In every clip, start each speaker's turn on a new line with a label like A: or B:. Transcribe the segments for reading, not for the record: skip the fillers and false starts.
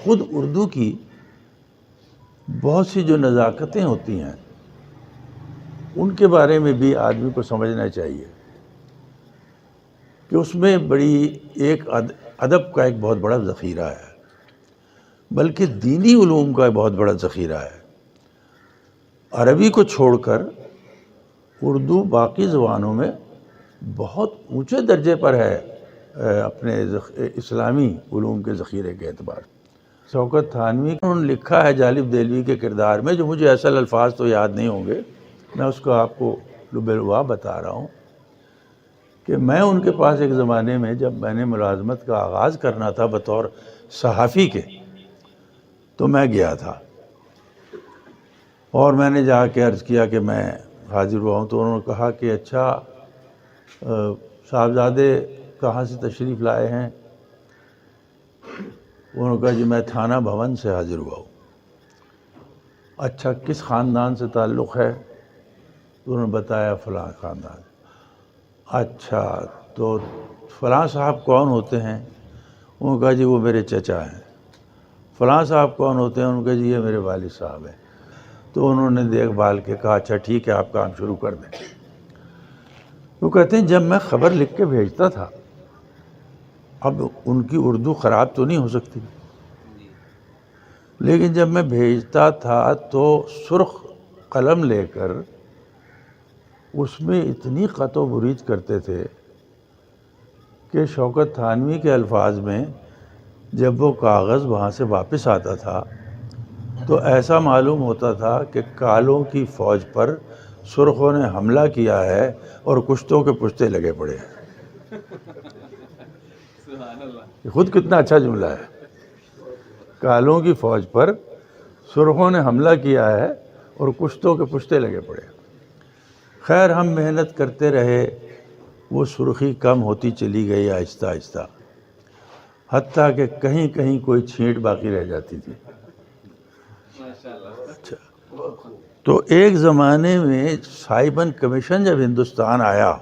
A: خود اردو کی بہت سی جو نزاکتیں ہوتی ہیں ان کے بارے میں بھی آدمی کو سمجھنا چاہیے کہ اس میں بڑی ایک ادب کا ایک بہت بڑا ذخیرہ ہے، بلکہ دینی علوم کا بہت بڑا ذخیرہ ہے۔ عربی کو چھوڑ کر اردو باقی زبانوں میں بہت اونچے درجے پر ہے اپنے اسلامی علوم کے ذخیرے کے اعتبار۔ شوکت تھانوی انہوں نے لکھا ہے جالب دہلوی کے کردار میں، جو مجھے اصل الفاظ تو یاد نہیں ہوں گے، میں اس کو آپ کو بالواں بتا رہا ہوں کہ میں ان کے پاس ایک زمانے میں جب میں نے ملازمت کا آغاز کرنا تھا بطور صحافی کے، تو میں گیا تھا اور میں نے جا کے عرض کیا کہ میں حاضر ہوا ہوں۔ تو انہوں نے کہا کہ اچھا صاحبزادے کہاں سے تشریف لائے ہیں؟ انہوں نے کہا جی میں تھانہ بھون سے حاضر ہوا ہوں۔ اچھا کس خاندان سے تعلق ہے؟ تو انہوں نے بتایا فلاں خاندان۔ اچھا تو فلاں صاحب کون ہوتے ہیں؟ انہوں نے کہا جی وہ میرے چچا ہیں۔ فلاں صاحب کون ہوتے ہیں؟ انہوں نے کہا جی یہ میرے والد صاحب ہیں۔ تو انہوں نے دیکھ بھال کے کہا اچھا ٹھیک ہے آپ کام شروع کر دیں۔ وہ کہتے ہیں جب میں خبر لکھ کے بھیجتا تھا، اب ان کی اردو خراب تو نہیں ہو سکتی، لیکن جب میں بھیجتا تھا تو سرخ قلم لے کر اس میں اتنی قط و برید کرتے تھے کہ شوکت تھانوی کے الفاظ میں جب وہ کاغذ وہاں سے واپس آتا تھا تو ایسا معلوم ہوتا تھا کہ کالوں کی فوج پر سرخوں نے حملہ کیا ہے اور کشتوں کے پشتے لگے پڑے ہیں۔ یہ خود کتنا اچھا جملہ ہے، کالوں کی فوج پر سرخوں نے حملہ کیا ہے اور کشتوں کے پشتے لگے پڑے۔ خیر ہم محنت کرتے رہے، وہ سرخی کم ہوتی چلی گئی آہستہ آہستہ، حتیٰ کہ کہیں کہیں کوئی چھینٹ باقی رہ جاتی تھی۔ اچھا تو ایک زمانے میں سائمن کمیشن جب ہندوستان آیا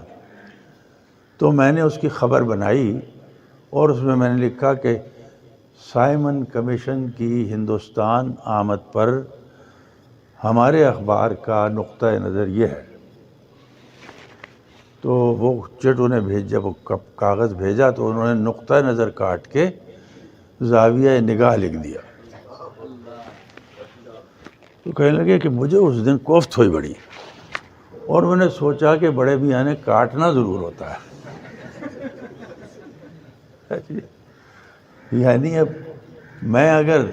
A: تو میں نے اس کی خبر بنائی اور اس میں نے لکھا کہ سائمن کمیشن کی ہندوستان آمد پر ہمارے اخبار کا نقطہ نظر یہ ہے۔ تو وہ چٹ انہیں جب وہ کاغذ بھیجا تو انہوں نے نقطہ نظر کاٹ کے زاویہ نگاہ لکھ دیا۔ تو کہنے لگے کہ مجھے اس دن کوفت ہوئی بڑی، اور میں نے سوچا کہ بڑے میاں نے کاٹنا ضرور ہوتا ہے، یعنی اب میں اگر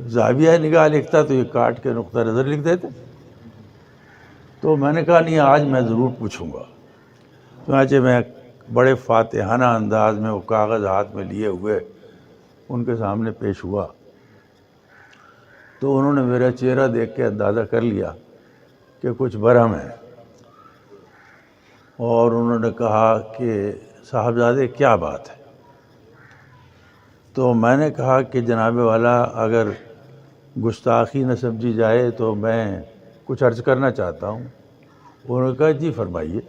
A: زاویہ نگاہ لکھتا تو یہ کاٹ کے نقطہ نظر لکھ دیتے۔ تو میں نے کہا نہیں آج میں ضرور پوچھوں گا۔ چنانچہ میں بڑے فاتحانہ انداز میں وہ کاغذ ہاتھ میں لیے ہوئے ان کے سامنے پیش ہوا، تو انہوں نے میرا چہرہ دیکھ کے اندازہ کر لیا کہ کچھ برہم ہے، اور انہوں نے کہا کہ صاحبزادے کیا بات ہے؟ تو میں نے کہا کہ جناب والا اگر گستاخی نہ سمجھی جائے تو میں کچھ عرض کرنا چاہتا ہوں۔ انہوں نے کہا جی فرمائیے۔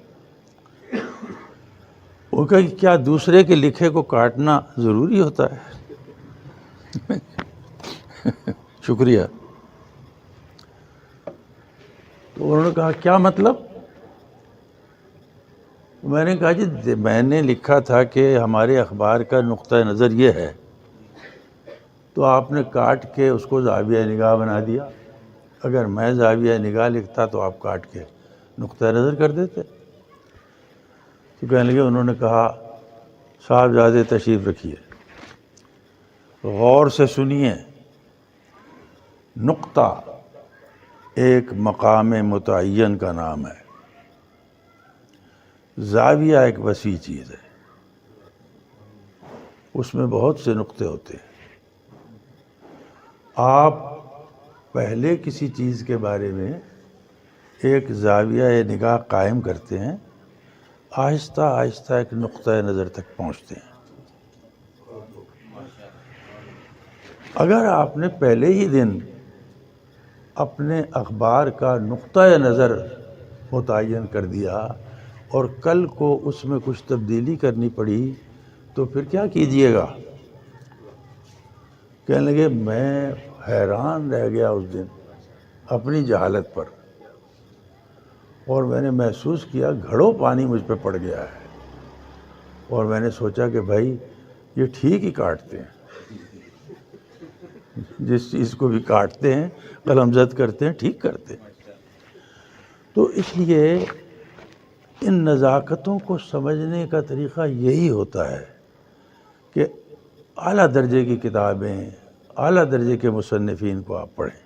A: وہ کہا کہ کیا دوسرے کے لکھے کو کاٹنا ضروری ہوتا ہے؟ شکریہ۔ تو انہوں نے کہا کیا مطلب؟ میں نے کہا جی میں نے لکھا تھا کہ ہمارے اخبار کا نقطہ نظر یہ ہے، تو آپ نے کاٹ کے اس کو زاویہ نگاہ بنا دیا۔ اگر میں زاویہ نگاہ لکھتا تو آپ کاٹ کے نقطہ نظر کر دیتے۔ تو کہنے لگے انہوں نے کہا صاحبزادے تشریف رکھیے، غور سے سنیے، نقطہ ایک مقام متعین کا نام ہے، زاویہ ایک وسیع چیز ہے، اس میں بہت سے نقطے ہوتے ہیں۔ آپ پہلے کسی چیز کے بارے میں ایک زاویہ نگاہ قائم کرتے ہیں، آہستہ آہستہ ایک نقطہ نظر تک پہنچتے ہیں۔ اگر آپ نے پہلے ہی دن اپنے اخبار کا نقطہ نظر متعین کر دیا اور کل کو اس میں کچھ تبدیلی کرنی پڑی تو پھر کیا کیجیے گا؟ کہنے لگے میں حیران رہ گیا اس دن اپنی جہالت پر، اور میں نے محسوس کیا گھڑوں پانی مجھ پہ پڑ گیا ہے، اور میں نے سوچا کہ بھائی یہ ٹھیک ہی کاٹتے ہیں، جس چیز کو بھی کاٹتے ہیں قلم زد کرتے ہیں ٹھیک کرتے ہیں۔ تو اس لیے ان نزاکتوں کو سمجھنے کا طریقہ یہی ہوتا ہے کہ اعلیٰ درجے کی کتابیں، اعلیٰ درجے کے مصنفین کو آپ پڑھیں۔